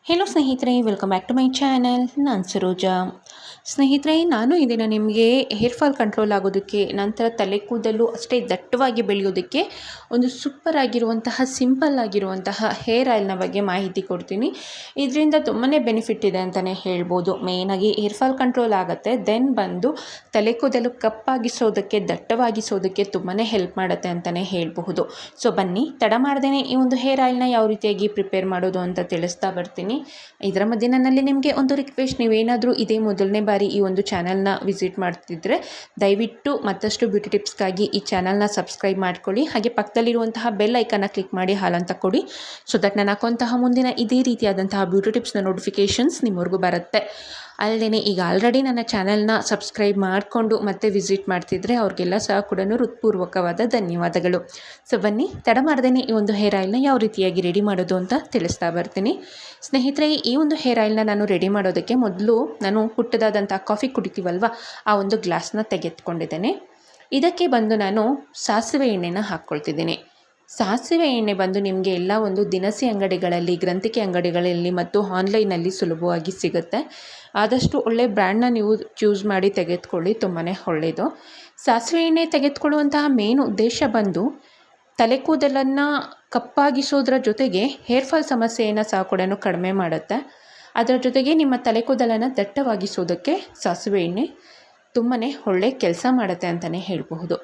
Hello ಸ್ನೇಹಿತರೆ, welcome back to my channel. ನಾನು ಸರೋಜಾ. ಸ್ನೇಹಿತರೆ, ನಾನು ಈ ದಿನ ನಿಮಗೆ ಹೇರ್ ಫಾಲ್ ಕಂಟ್ರೋಲ್ ಆಗೋದಕ್ಕೆ, ನಂತರ ತಲೆ ಕೂದಲು ಅಷ್ಟೇ ದಟ್ಟವಾಗಿ ಬೆಳೆಯೋದಕ್ಕೆ ಒಂದು ಸೂಪರ್ ಆಗಿರುವಂತಹ ಸಿಂಪಲ್ ಆಗಿರುವಂತಹ ಹೇರ್ ಆಯಿಲ್ನ ಬಗ್ಗೆ ಮಾಹಿತಿ ಕೊಡ್ತೀನಿ. ಇದರಿಂದ ತುಂಬಾ ಬೆನಿಫಿಟ್ ಇದೆ ಅಂತಲೇ ಹೇಳ್ಬೋದು. ಮೇಯ್ನಾಗಿ ಹೇರ್ ಫಾಲ್ ಕಂಟ್ರೋಲ್ ಆಗುತ್ತೆ, ದೆನ್ ಬಂದು ತಲೆ ಕೂದಲು ಕಪ್ಪಾಗಿಸೋದಕ್ಕೆ, ದಟ್ಟವಾಗಿಸೋದಕ್ಕೆ ತುಂಬಾ ಹೆಲ್ಪ್ ಮಾಡುತ್ತೆ ಅಂತಲೇ ಹೇಳಬಹುದು. ಸೊ ಬನ್ನಿ, ತಡ ಮಾಡ್ದೇ ಈ ಒಂದು ಹೇರ್ ಆಯಿಲ್ನ ಯಾವ ರೀತಿಯಾಗಿ ಪ್ರಿಪೇರ್ ಮಾಡೋದು ಅಂತ ತಿಳಿಸ್ತಾ ಬರ್ತೀನಿ. ಇದರ ಮಧ್ಯೆ ನನ್ನಲ್ಲಿ ನಿಮಗೆ ಒಂದು ರಿಕ್ವೆಸ್ಟ್, ನೀವೇನಾದರೂ ಇದೇ ಮೊದಲನೇ ಬಾರಿ ಈ ಒಂದು ಚಾನಲ್ನ ವಿಸಿಟ್ ಮಾಡ್ತಿದ್ರೆ ದಯವಿಟ್ಟು ಮತ್ತಷ್ಟು ಬ್ಯೂಟಿ ಟಿಪ್ಸ್ಗಾಗಿ ಈ ಚಾನಲ್ನ ಸಬ್ಸ್ಕ್ರೈಬ್ ಮಾಡ್ಕೊಳ್ಳಿ. ಹಾಗೆ ಪಕ್ಕದಲ್ಲಿರುವಂತಹ ಬೆಲ್ ಐಕನ್ನ ಕ್ಲಿಕ್ ಮಾಡಿ ಹಾಲಂತ ಕೊಡಿ, ಸೊ ದಟ್ ನಾನು ಹಾಕುವಂತಹ ಮುಂದಿನ ಇದೇ ರೀತಿಯಾದಂತಹ ಬ್ಯೂಟಿ ಟಿಪ್ಸ್ನ ನೋಟಿಫಿಕೇಷನ್ಸ್ ನಿಮ್ಮವರೆಗೂ ಬರುತ್ತೆ. ಅಲ್ಲದೆ ಈಗ ಆಲ್ರೆಡಿ ನನ್ನ ಚಾನಲ್ನ ಸಬ್ಸ್ಕ್ರೈಬ್ ಮಾಡಿಕೊಂಡು ಮತ್ತೆ ವಿಸಿಟ್ ಮಾಡ್ತಿದ್ರೆ ಅವ್ರಿಗೆಲ್ಲ ಸಹ ಕೂಡ ಹೃತ್ಪೂರ್ವಕವಾದ ಧನ್ಯವಾದಗಳು. ಸೊ ಬನ್ನಿ, ತಡ ಮಾಡ್ದೇ ಈ ಒಂದು ಹೇರ್ ಆಯಿಲ್ನ ಯಾವ ರೀತಿಯಾಗಿ ರೆಡಿ ಮಾಡೋದು ಅಂತ ತಿಳಿಸ್ತಾ ಬರ್ತೀನಿ. ಸ್ನೇಹಿತರೆ, ಈ ಒಂದು ಹೇರ್ ಆಯಿಲ್ನ ನಾನು ರೆಡಿ ಮಾಡೋದಕ್ಕೆ ಮೊದಲು ನಾನು ಪುಟ್ಟದಾದಂಥ ಕಾಫಿ ಕುಡಿತೀವಲ್ವ, ಆ ಒಂದು ಗ್ಲಾಸ್ನ ತೆಗೆದುಕೊಂಡಿದ್ದೇನೆ. ಇದಕ್ಕೆ ಬಂದು ನಾನು ಸಾಸಿವೆ ಎಣ್ಣೆನ ಹಾಕ್ಕೊಳ್ತಿದ್ದೀನಿ. ಸಾಸಿವೆ ಎಣ್ಣೆ ಬಂದು ನಿಮಗೆ ಎಲ್ಲ ಒಂದು ದಿನಸಿ ಅಂಗಡಿಗಳಲ್ಲಿ, ಗ್ರಂಥಿಕೆ ಅಂಗಡಿಗಳಲ್ಲಿ ಮತ್ತು ಆನ್ಲೈನಲ್ಲಿ ಸುಲಭವಾಗಿ ಸಿಗುತ್ತೆ. ಆದಷ್ಟು ಒಳ್ಳೆ ಬ್ರ್ಯಾಂಡ್ನ ನೀವು ಚೂಸ್ ಮಾಡಿ ತೆಗೆದುಕೊಳ್ಳಿ, ತುಂಬಾ ಒಳ್ಳೆಯದು. ಸಾಸಿವೆ ಎಣ್ಣೆ ತೆಗೆದುಕೊಳ್ಳುವಂತಹ ಮೇನ್ ಉದ್ದೇಶ ಬಂದು ತಲೆ ಕೂದಲನ್ನು ಕಪ್ಪಾಗಿಸೋದ್ರ ಜೊತೆಗೆ ಹೇರ್ ಫಾಲ್ ಸಮಸ್ಯೆಯನ್ನು ಸಹ ಕೂಡ ಕಡಿಮೆ ಮಾಡುತ್ತೆ. ಅದರ ಜೊತೆಗೆ ನಿಮ್ಮ ತಲೆ ಕೂದಲನ್ನು ದಟ್ಟವಾಗಿಸೋದಕ್ಕೆ ಸಾಸಿವೆ ಎಣ್ಣೆ ತುಂಬಾ ಒಳ್ಳೆ ಕೆಲಸ ಮಾಡುತ್ತೆ ಅಂತಲೇ ಹೇಳಬಹುದು.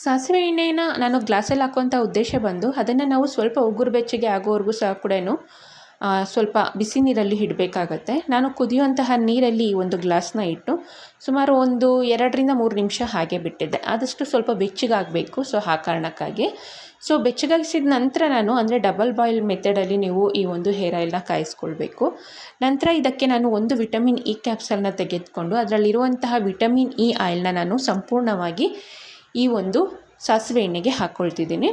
ಸಾಸಿವೆ ಎಣ್ಣೆನ ನಾನು ಗ್ಲಾಸಲ್ಲಿ ಹಾಕುವಂಥ ಉದ್ದೇಶ ಬಂದು ಅದನ್ನು ನಾವು ಸ್ವಲ್ಪ ಉಗುರು ಬೆಚ್ಚಗೆ ಆಗೋವರೆಗೂ ಸಹ ಕೂಡ ಸ್ವಲ್ಪ ಬಿಸಿ ನೀರಲ್ಲಿ ಇಡಬೇಕಾಗತ್ತೆ. ನಾನು ಕುದಿಯುವಂತಹ ನೀರಲ್ಲಿ ಈ ಒಂದು ಗ್ಲಾಸ್ನ ಇಟ್ಟು ಸುಮಾರು ಒಂದು 2-3 ನಿಮಿಷ ಹಾಗೆ ಬಿಟ್ಟಿದ್ದೆ. ಆದಷ್ಟು ಸ್ವಲ್ಪ ಬೆಚ್ಚಗಾಗಬೇಕು, ಸೊ ಆ ಕಾರಣಕ್ಕಾಗಿ. ಸೊ ಬೆಚ್ಚಗಾಗಿಸಿದ ನಂತರ ನಾನು ಅಂದರೆ ಡಬಲ್ ಬಾಯ್ಲ್ ಮೆಥಡಲ್ಲಿ ನೀವು ಈ ಒಂದು ಹೇರ್ ಆಯಿಲ್ನ ಕಾಯಿಸ್ಕೊಳ್ಬೇಕು. ನಂತರ ಇದಕ್ಕೆ ನಾನು ಒಂದು ವಿಟಮಿನ್ ಇ ಕ್ಯಾಪ್ಸಲ್ನ ತೆಗೆದುಕೊಂಡು ಅದರಲ್ಲಿರುವಂತಹ ವಿಟಮಿನ್ ಇ ಆಯಿಲ್ನ ನಾನು ಸಂಪೂರ್ಣವಾಗಿ ಈ ಒಂದು ಸಾಸಿವೆ ಎಣ್ಣೆಗೆ ಹಾಕ್ಕೊಳ್ತಿದ್ದೀನಿ.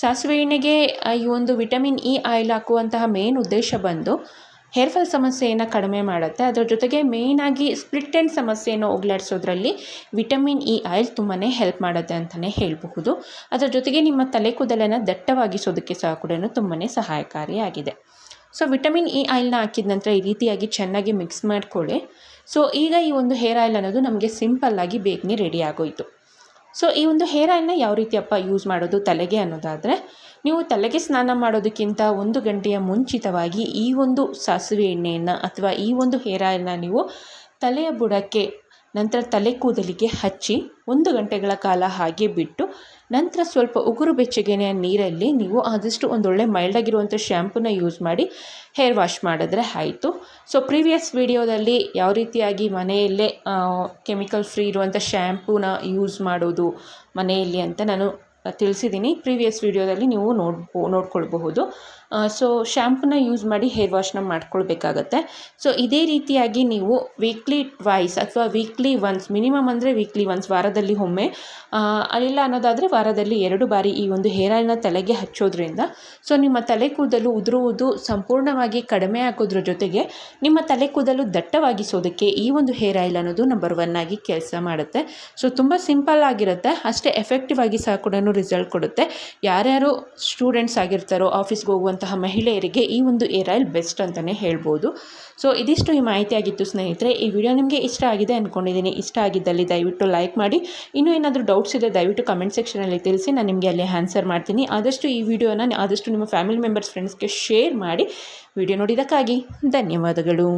ಸಾಸಿವೆ ಎಣ್ಣೆಗೆ ಈ ಒಂದು ವಿಟಮಿನ್ ಇ ಆಯಿಲ್ ಹಾಕುವಂತಹ ಮೇನ್ ಉದ್ದೇಶ ಬಂದು ಹೇರ್ ಫಾಲ್ ಸಮಸ್ಯೆಯನ್ನು ಕಡಿಮೆ ಮಾಡುತ್ತೆ. ಅದರ ಜೊತೆಗೆ ಮೇಯ್ನಾಗಿ ಸ್ಪ್ಲಿಟ್ ಎಂಡ್ ಸಮಸ್ಯೆಯನ್ನು ಹೋಗಲಾಡಿಸೋದ್ರಲ್ಲಿ ವಿಟಮಿನ್ ಇ ಆಯಿಲ್ ತುಂಬಾ ಹೆಲ್ಪ್ ಮಾಡುತ್ತೆ ಅಂತಲೇ ಹೇಳಬಹುದು. ಅದರ ಜೊತೆಗೆ ನಿಮ್ಮ ತಲೆ ಕೂದಲನ್ನು ದಟ್ಟವಾಗಿಸೋದಕ್ಕೆ ಸಹ ಕೂಡ ತುಂಬಾ ಸಹಾಯಕಾರಿಯಾಗಿದೆ. ಸೊ ವಿಟಮಿನ್ ಇ ಆಯಿಲ್ನ ಹಾಕಿದ ನಂತರ ಈ ರೀತಿಯಾಗಿ ಚೆನ್ನಾಗಿ ಮಿಕ್ಸ್ ಮಾಡಿಕೊಳ್ಳಿ. ಸೊ ಈಗ ಈ ಒಂದು ಹೇರ್ ಆಯಿಲ್ ಅನ್ನೋದು ನಮಗೆ ಸಿಂಪಲ್ಲಾಗಿ ಬೇಗನೆ ರೆಡಿ ಆಗೋಯಿತು. ಸೊ ಈ ಒಂದು ಹೇರ್ ಆಯಿಲ್ನ ಯಾವ ರೀತಿಯಪ್ಪ ಯೂಸ್ ಮಾಡೋದು ತಲೆಗೆ ಅನ್ನೋದಾದರೆ, ನೀವು ತಲೆಗೆ ಸ್ನಾನ ಮಾಡೋದಕ್ಕಿಂತ 1 ಗಂಟೆಯ ಮುಂಚಿತವಾಗಿ ಈ ಒಂದು ಸಾಸಿವೆ ಎಣ್ಣೆಯನ್ನು ಅಥವಾ ಈ ಒಂದು ಹೇರ್ ಆಯಿಲ್ನ ನೀವು ತಲೆಯ ಬುಡಕ್ಕೆ, ನಂತರ ತಲೆ ಕೂದಲಿಗೆ ಹಚ್ಚಿ 1 ಗಂಟೆಗಳ ಕಾಲ ಹಾಗೆ ಬಿಟ್ಟು, ನಂತರ ಸ್ವಲ್ಪ ಉಗುರು ಬೆಚ್ಚಗೆನೆಯ ನೀರಲ್ಲಿ ನೀವು ಆದಷ್ಟು ಒಂದೊಳ್ಳೆ ಮೈಲ್ಡಾಗಿರುವಂಥ ಶ್ಯಾಂಪೂನ ಯೂಸ್ ಮಾಡಿ ಹೇರ್ ವಾಶ್ ಮಾಡಿದ್ರೆ ಆಯಿತು. ಸೊ ಪ್ರೀವಿಯಸ್ ವಿಡಿಯೋದಲ್ಲಿ ಯಾವ ರೀತಿಯಾಗಿ ಮನೆಯಲ್ಲೇ ಕೆಮಿಕಲ್ ಫ್ರೀ ಇರುವಂಥ ಶ್ಯಾಂಪೂನ ಯೂಸ್ ಮಾಡೋದು ಮನೆಯಲ್ಲಿ ಅಂತ ನಾನು ತಿಳಿಸಿದ್ದೀನಿ. ಪ್ರೀವಿಯಸ್ ವಿಡಿಯೋದಲ್ಲಿ ನೀವು ನೋಡ್ಕೊಳ್ಬಹುದು. ಸೊ ಶ್ಯಾಂಪೂನ ಯೂಸ್ ಮಾಡಿ ಹೇರ್ ವಾಶ್ನ ಮಾಡ್ಕೊಳ್ಬೇಕಾಗತ್ತೆ. ಸೊ ಇದೇ ರೀತಿಯಾಗಿ ನೀವು ವೀಕ್ಲಿ ಟ್ವೈಸ್ ಅಥವಾ ವೀಕ್ಲಿ ಒನ್ಸ್, ಮಿನಿಮಮ್ ಅಂದರೆ ವೀಕ್ಲಿ ಒನ್ಸ್, ವಾರದಲ್ಲಿ ಒಮ್ಮೆ, ಇಲ್ಲ ಅನ್ನೋದಾದರೆ ವಾರದಲ್ಲಿ 2 ಬಾರಿ ಈ ಒಂದು ಹೇರ್ ಆಯಿಲ್ನ ತಲೆಗೆ ಹಚ್ಚೋದ್ರಿಂದ ಸೊ ನಿಮ್ಮ ತಲೆ ಕೂದಲು ಉದುರುವುದು ಸಂಪೂರ್ಣವಾಗಿ ಕಡಿಮೆ ಆಗೋದ್ರ ಜೊತೆಗೆ ನಿಮ್ಮ ತಲೆ ಕೂದಲು ದಟ್ಟವಾಗಿಸೋದಕ್ಕೆ ಈ ಒಂದು ಹೇರ್ ಆಯಿಲ್ ಅನ್ನೋದು ನಂಬರ್ 1 ಆಗಿ ಕೆಲಸ ಮಾಡುತ್ತೆ. ಸೊ ತುಂಬ ಸಿಂಪಲ್ ಆಗಿರುತ್ತೆ, ಅಷ್ಟೇ ಎಫೆಕ್ಟಿವ್ ಆಗಿ ಸಹ ಕೂಡ ರಿಸಲ್ಟ್ ಕೊಡುತ್ತೆ. ಯಾರ್ಯಾರು ಸ್ಟೂಡೆಂಟ್ಸ್ ಆಗಿರ್ತಾರೋ, ಆಫೀಸ್ಗೆ ಹೋಗುವಂತಹ ಮಹಿಳೆಯರಿಗೆ ಈ ಒಂದು ಹೇರ್ ಆಯಿಲ್ ಬೆಸ್ಟ್ ಅಂತಲೇ ಹೇಳ್ಬೋದು. ಸೊ ಇದಿಷ್ಟು ಈ ಮಾಹಿತಿ ಆಗಿತ್ತು ಸ್ನೇಹಿತರೆ. ಈ ವಿಡಿಯೋ ನಿಮಗೆ ಇಷ್ಟ ಆಗಿದೆ ಅಂದ್ಕೊಂಡಿದ್ದೀನಿ. ಇಷ್ಟ ಆಗಿದ್ದಲ್ಲಿ ದಯವಿಟ್ಟು ಲೈಕ್ ಮಾಡಿ. ಇನ್ನೂ ಏನಾದರೂ ಡೌಟ್ಸ್ ಇದೆ ದಯವಿಟ್ಟು ಕಮೆಂಟ್ ಸೆಕ್ಷನಲ್ಲಿ ತಿಳಿಸಿ, ನಾನು ನಿಮಗೆ ಅಲ್ಲಿ ಆನ್ಸರ್ ಮಾಡ್ತೀನಿ. ಆದಷ್ಟು ಈ ವಿಡಿಯೋನ ಆದಷ್ಟು ನಿಮ್ಮ ಫ್ಯಾಮಿಲಿ ಮೆಂಬರ್ಸ್, ಫ್ರೆಂಡ್ಸ್ಗೆ ಶೇರ್ ಮಾಡಿ. ವಿಡಿಯೋ ನೋಡಿದ್ದಕ್ಕಾಗಿ ಧನ್ಯವಾದಗಳು.